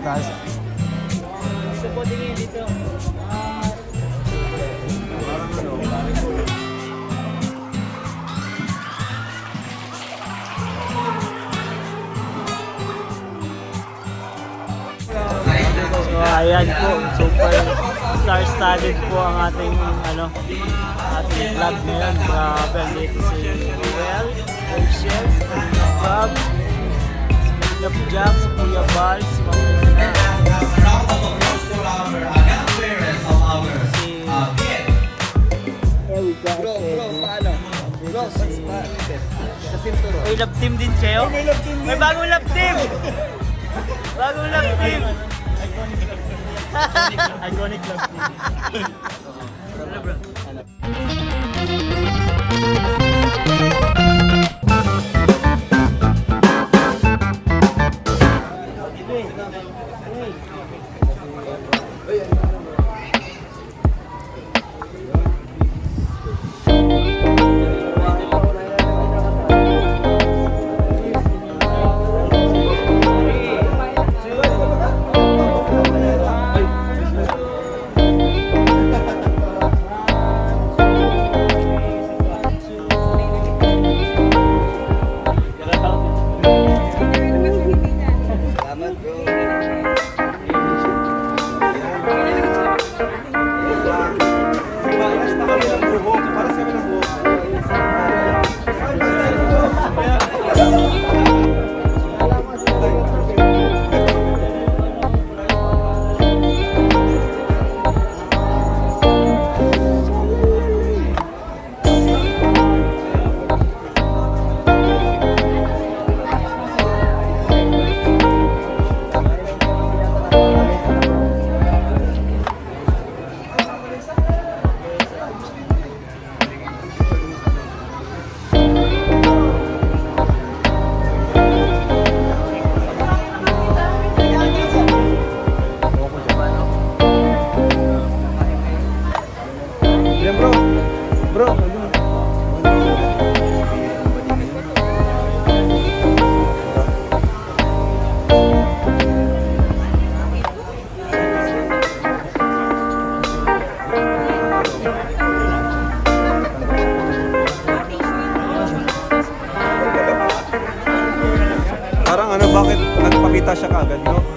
tayo. Dito po, tingin dito. So ayan po, super star-studded po ang ating ating vlog ngayon. Grabe, dito si Ruel, Rachel, Bob, si Love Jack, si Kuya Bal, si Mamuna, si may love team din kayo? May bagong love team! Bagong love team! Iconic love team. Ano bro? Parang bakit nagpakita siya kaagad, no?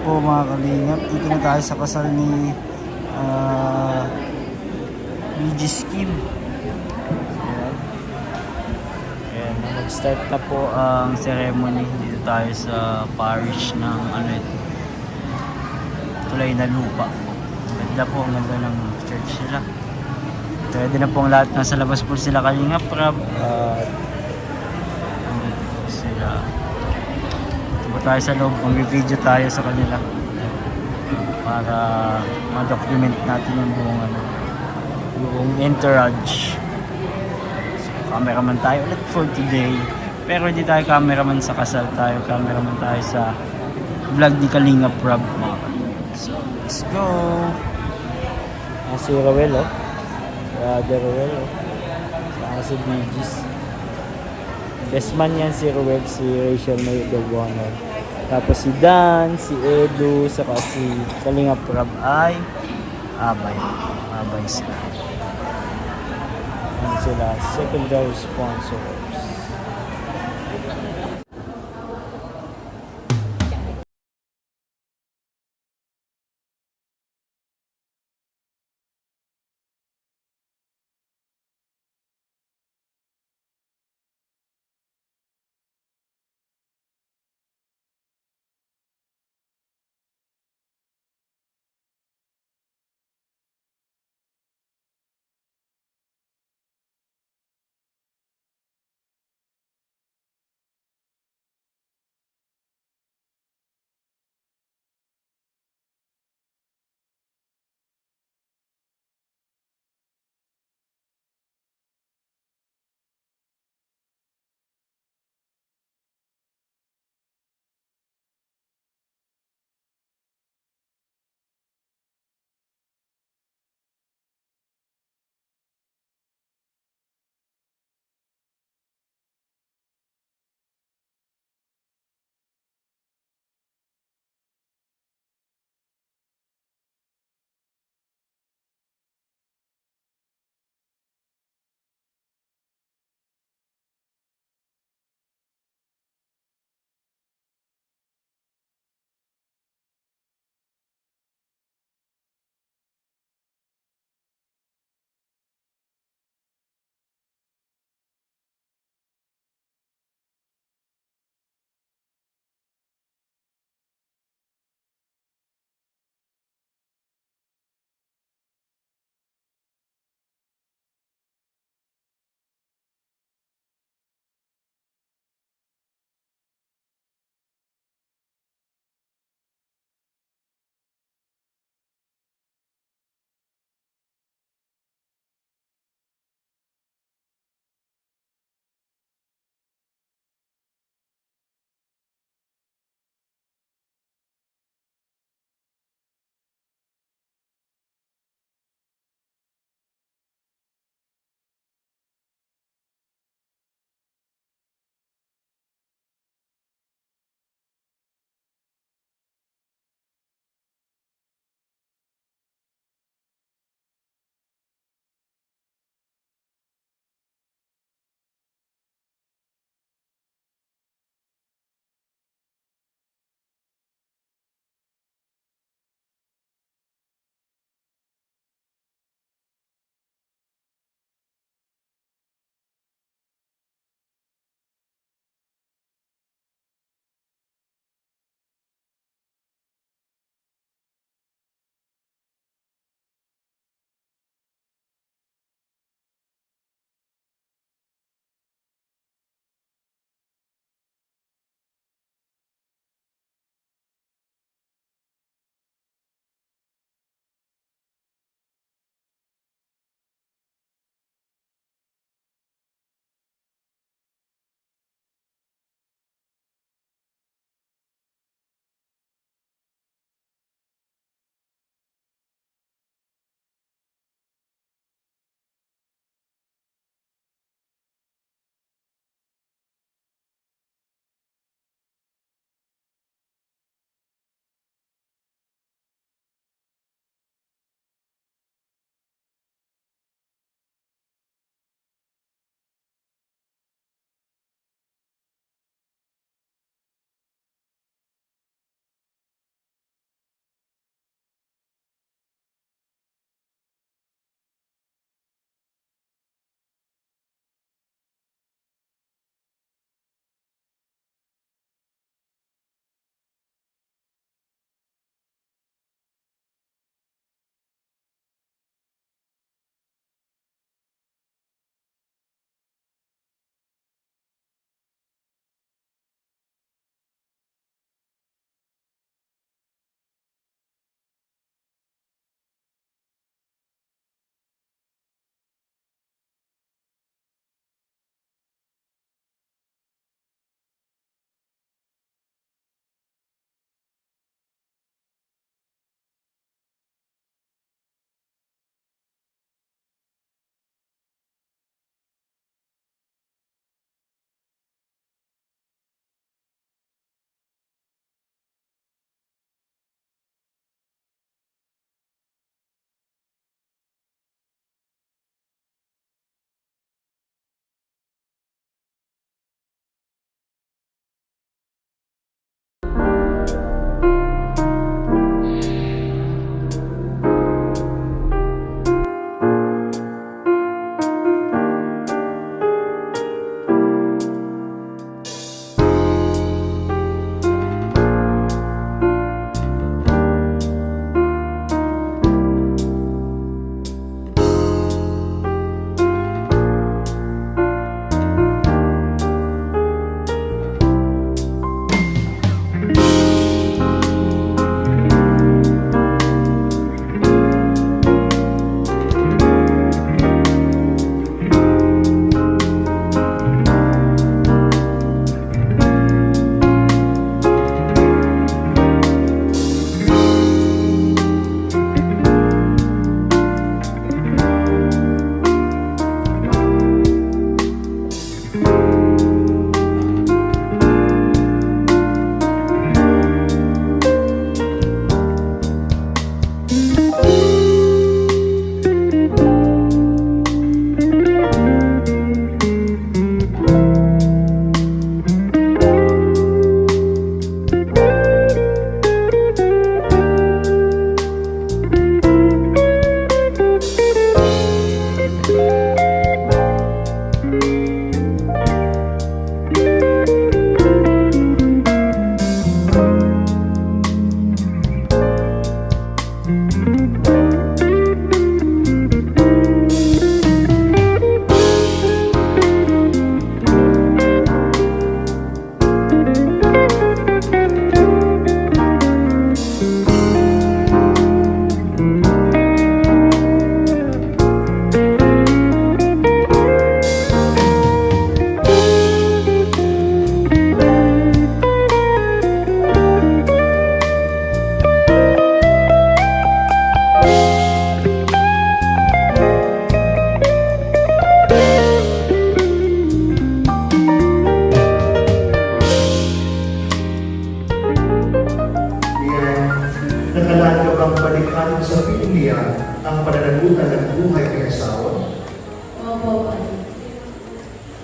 po mga kalingap, dito na tayo sa kasal ni Regis Kim. Ayan, nag-start na po ang ceremony. Dito tayo sa parish ng Tulay na Lupa. Ganda po, ang ganda ng church nila. Pwede na pong lahat, nasa labas po sila kalingap. Sila tayo sa loob, mag-video tayo sa kanila para ma-document natin yung buong entourage. So, cameraman tayo ulit for today. Pero hindi tayo cameraman sa kasal, tayo cameraman tayo sa vlog ni Kalinga Prab mga kapatid. So, let's go! Si Rowel, oh. Brother Rowel, oh. Saka si Bigis. Best man yan si Rowel, si Rachel May Galvano. Tapos si Dan, si Edu, saka si Kalinga Prab ay Abay. Abay sila. Ano sila? Secondary sponsors.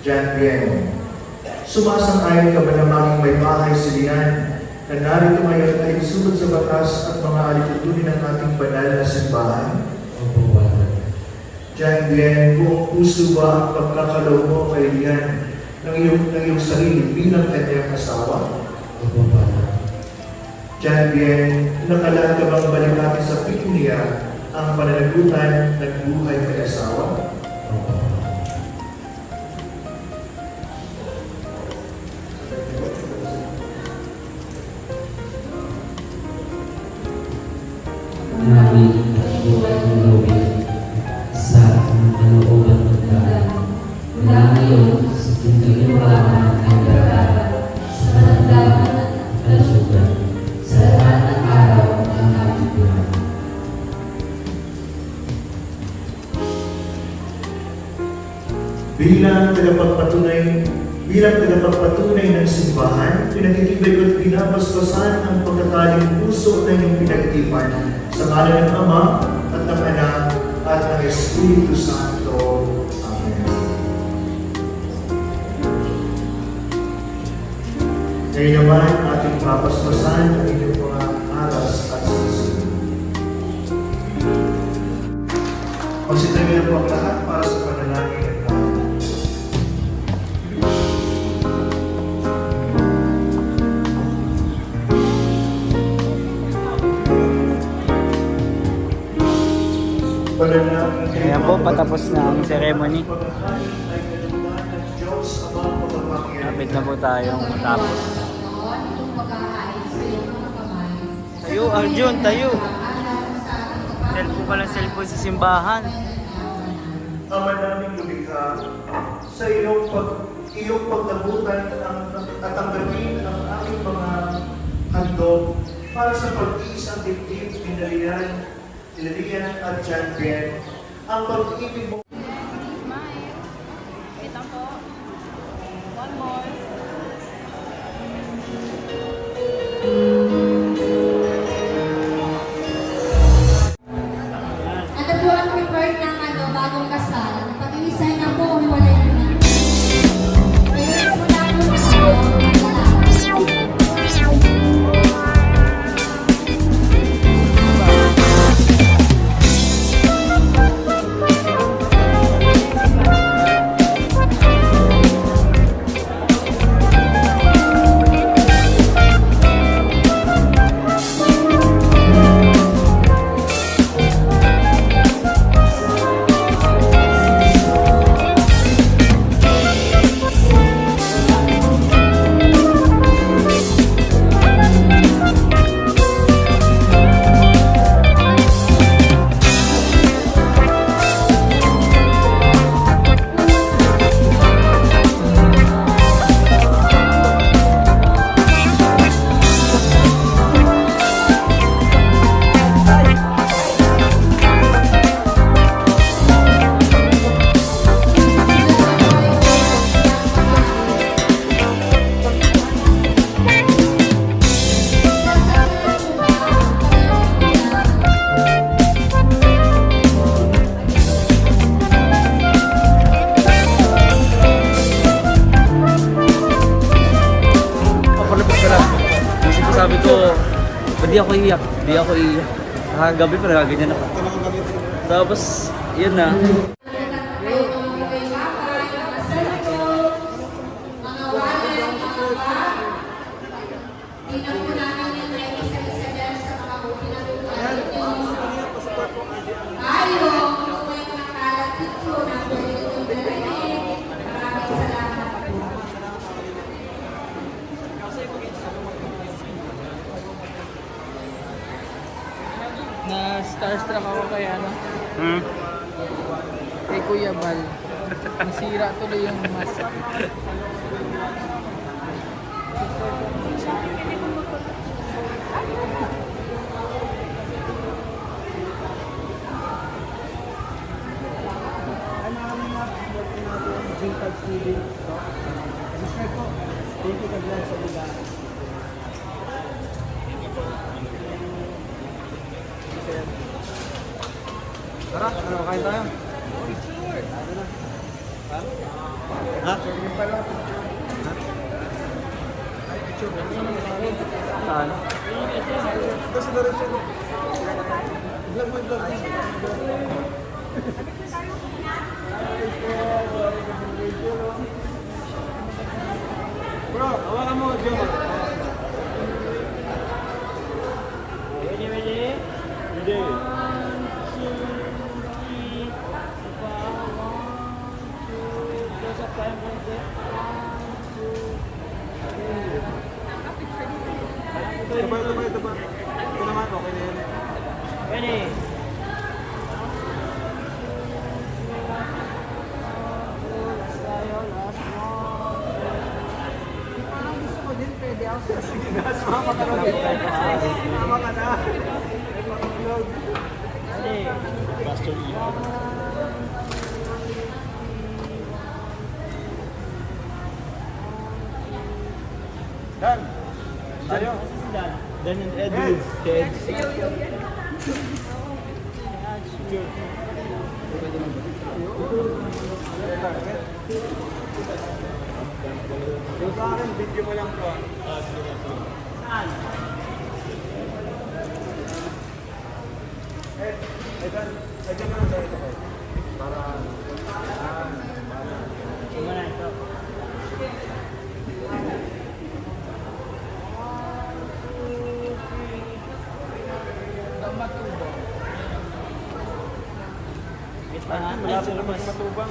Jan Bien, sumasang-ayon ka ba namang may bahay sa liyan na narito ngayon ay isulot sa batas at mga alitutunin ng ating banal na simbahan? Jan Bien, buong puso ba ang pagkakaloob mo kay Lian ng iyong sarili bilang kanyang asawa? Jan Bien, nakalaan ka bang balikan sa pikniya ang pananagutan ng buhay may asawa? Namin at buhay ng gawin sa kalooban ng daan. Mula ngayon sa pinagluwaan ng dagat, sa kalandaman at kalusugan, sa lahat ng araw ng aming buhay. Bilang tagapagpatunay ng simbahan, pinagtitibay ko't pinapaspasan ang pagkakaling puso na iyong pinag-ipan sa ngalan ng Ama at ng Anak at ng Espiritu Santo. Amen. Ngayon naman, ating papaspasan ang inyong mga aras at sisi. Magsitabi na po ang lahat para sa panalangin at lahat. Ayan po, patapos na ang ceremony. Kapit na po tayong matapos. Tayo, Arjun, tayo! Cellphone ka lang, cellphone sa simbahan. Ama naming lumikha, sa iyong pagtabutan at tanggapin ang aming mga handog para sa pag-iisang dibdib Lilian at Jan Bien, ang pag-ibig mo. Smile. Wait lang po. One more. Ano po ang preferred ng bagong kasal? Pag-iisay na po, hiwalay na na. Ngayon po na po Sabi ko, di ako iiyak. Nakagabi pa, nagaganyan ako. Tapos, yun na. Na starstruck ako kay kay Kuya Bal. Nasira tuloy yung mask. Tara, ano, kain tayo? Sure. Ha? Saan? Kasi na rin siya. Vlog mo, vlog mo. Bro, hawakan mo, Joe. Ready? Hindi. Ito ba? Ito naman, okay na yan. Ready? Sige na, sumama ka na. Sumama ka na. Ready? Pastor Ian. Dan. Tayo. Dan and Edwards. Kids. Yung sa akin, video mo lang po. Saan? Dan, lagyan mo lang tayo ito. Para... Uma na ito. Malapit naman sa matubang.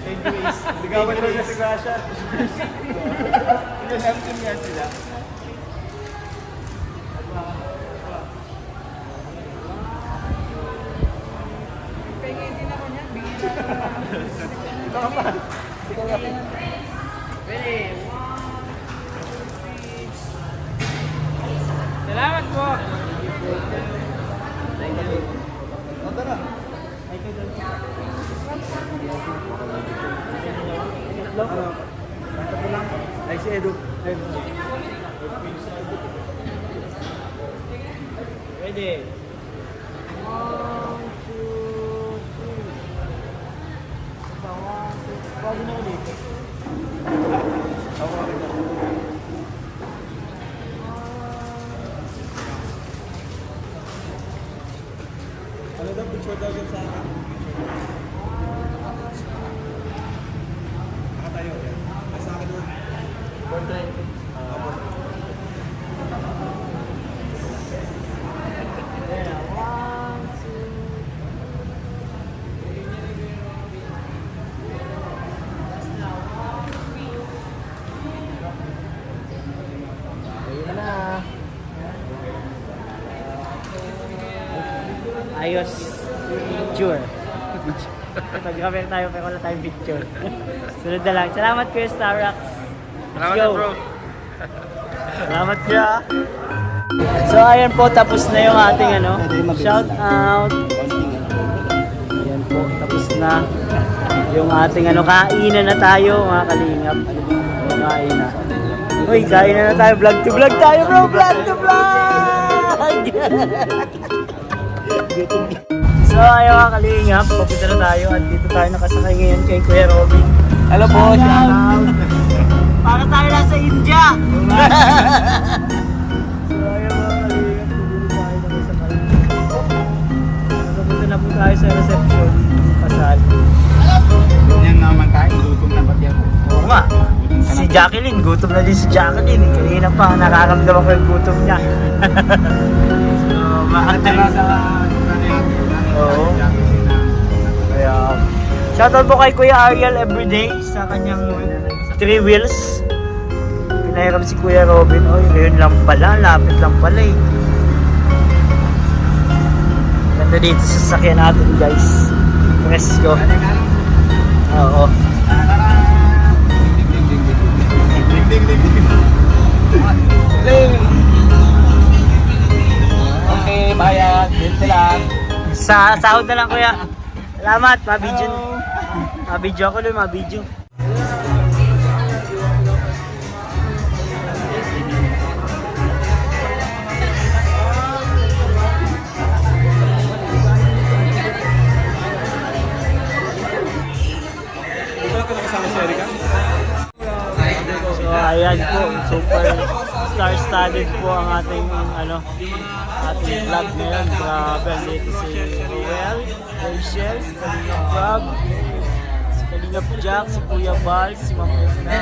Anyways, ligawan nila na si Gasha. Pinag-empty niya sila. Salamat po. Ay, si Edu. Ready? 1, 2, 3. Pwede na ulit. Ano daw, picture daw yun sa akin? Nakatayo yan. Sa akin doon. Portrait. Ayan na. 1, 2, 3. Ayun na. Ayos. Picture. Photographer tayo pero wala tayong picture. Sunod na lang. Salamat Kuya Starrox. Let's go. bro. Salamat siya. So ayan po, tapos na yung ating ano, shout out. Ayan po, tapos na yung ating ano, kainan na tayo mga kalingap. Kain na. Uy, kain na tayo. Vlog to vlog tayo bro. Vlog to vlog. So ayun mga kalingap, papunta na tayo at dito tayo nakasakay ngayon kay Kuya Robin. Hello po, shout out. Para tayo nasa India! So ayun mga kalingap, tuloy tayo na sa kalingap. Napunta na po tayo sa reception, pasal. Yan naman tayo, gutom na pati ako. Oo nga, si Jacqueline, gutom na din si Jacqueline. Kanina pa, nakakamdaman ko yung gutom niya. So, maantay na sa... Oo. Kaya, shoutout po kay Kuya Ariel everyday sa kanyang 3 wheels. Pinahiram si Kuya Robin. Oy, ngayon lang pala, lapit lang pala eh. Ganda dito sa sasakyan natin guys. Let's go. Oo. Okay, bayad. Dito lang. Sa sahod na lang kuya. Salamat, mabidyo. Mabidyo ako doon, mabidyo. Ito lang ka So ayan po, super star-studded po ang ating ating vlog ngayon. Grabe, dito si Ruel, Rachel, si Kalinga Prab, si Kalinga Jack, si Kuya Bal, si Ma'am Edna,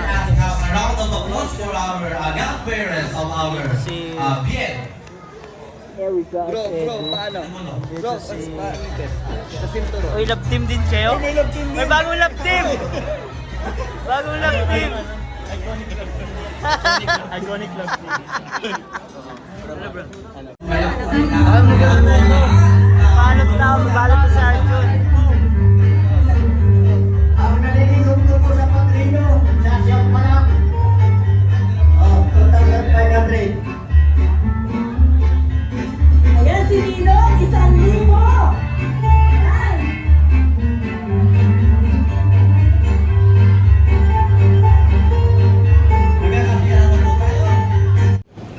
Round of applause for our godparents of our si Bien. Erika at Edu. paano? Dito si... Uy, love team din kayo? May bagong love team! Bagong love team! Iconic love team. Paano tao? Balot na si Arjun. Ang nalilingkod ko po sa patrino, sa siyang panak. Oh, 2,500. Ayan si Nino, 1,000. Ay!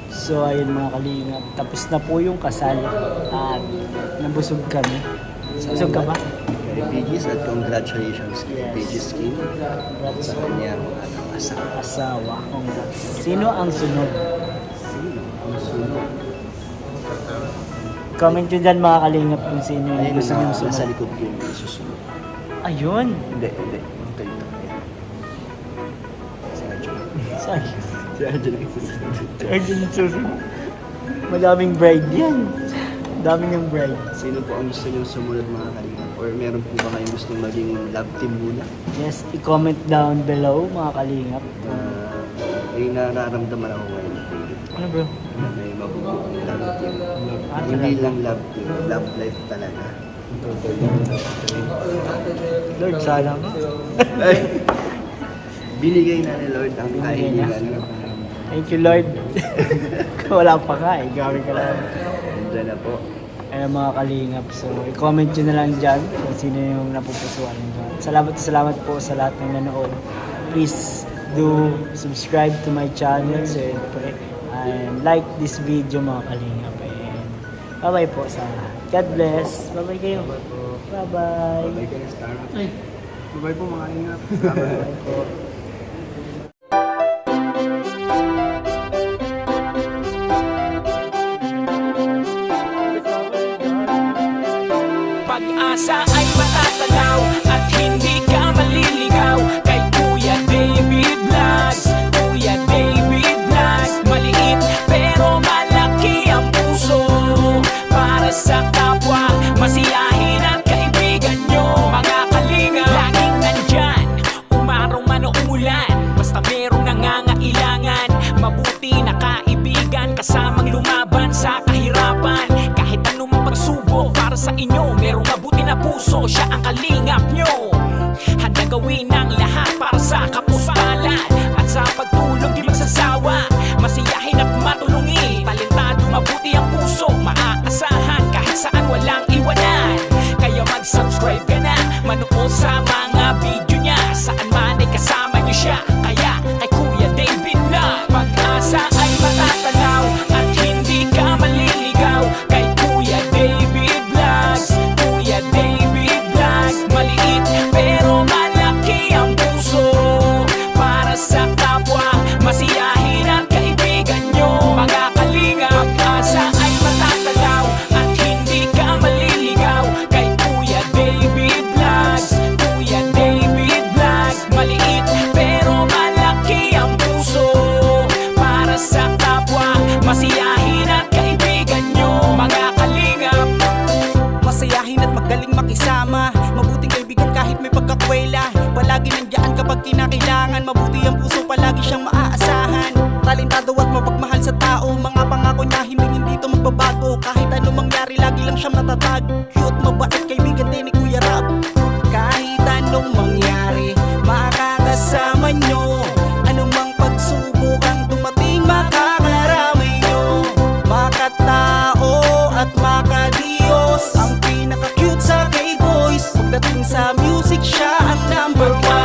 So ayun mga kalingap, tapos na po yung kasal at nabusog kami. Busog ka ba? Kay Pigis at congratulations kay Yes. Pigis King sa kanyang asawa. Asawa. Congrats. Sino ang sunod? Sino ang sunod? Comment nyo dyan mga kalingap kung sino yung Ayun gusto nyo na, nasa sunod. likod ko yung susunod. Ayun! Hindi. Ito. Ayan. Si Arjun. Sorry. Si Arjun ang susunod. Arjun susunod. Madaming bride yan. Dami ng bride. Sino po ang gusto nyo sumunod mga kalingap? Or meron po ba kayong gustong maging love team muna? Yes, i-comment down below mga kalingap. May nararamdaman ako ngayon. Ano bro? Na may mabubuong love team. Ah, Hindi talaga? lang love team, love life talaga. Lord, sana ka. Ay! Binigay na ni Lord ang Binigay kahilingan. Thank you Lord. Wala pa ka eh. Gawin ka lang. Nandiyan na po. Ayun mga kalingap. So, i-comment nyo na lang dyan kung sino yung napupusuan nyo. Salamat po sa lahat ng nanood. Please do subscribe to my channel. Siyempre. And like this video mga kalingap. And bye-bye po sa lahat. God bless. Bye-bye kayo. Bye-bye. Bye ka na, Star. Bye po mga ingat. Bye po. Pag-asa ay matatanaw at hindi ka maliligaw kay Kuya David Vlogs. Kuya David Vlogs, maliit pero malaki ang puso para sa kapwa, masiyahin at kaibigan nyo. Mga kalinga, laging nandyan, umaraw man o umulan, basta merong nangangailangan. Mabuti na kaibigan, kasamang lumaban sa kahirapan. Kahit anumang pagsubok para sa inyo, merong mabuti na puso, siya ang kalingap nyo. Handa gawin ang lahat para sa kapuspalan at sa pagtulong di magsasawa, masiyahin at matulungin. Talentado, mabuti ang puso, maaasahan kahit saan walang iwanan. Kaya mag-subscribe ka na, manood sa mga video niya, saan man ay kasama niyo siya. Kaya kay Kuya David Vlog, pag-asa ay matatanaw at hindi ka maliligaw kay Kuya David Vlogs. Kuya David Vlogs, maliit pero malaki ang puso para sa kapwa, masiyahin at kaibigan nyo. Mga kalinga, pag-asa ay matatanaw at hindi ka maliligaw kay Kuya David Vlogs. Kuya David Vlogs, maliit pero malaki ang puso para sa kapwa, masiyahin at kaibigan nyo. Mga kalingap, Masayahin at magaling makisama, mabuting kaibigan kahit may pagkakwela. Palagi nandiyan kapag kinakailangan, mabuti ang puso, palagi siyang maaasahan. Talentado at mapagmahal sa tao, mga pangako niya hindi ito magbabago. Kahit anong mangyari, lagi lang siyang natatag. Cute, mabait, kaibigan din ni Kuya Rab. Kahit anong mangyari, makakasama nyo. Anumang pagsubok ang dumating, makakarami nyo. Makatao at makadiyos, ang pinaka-cute sa K-Boys. Pagdating sa music, siya ang number one.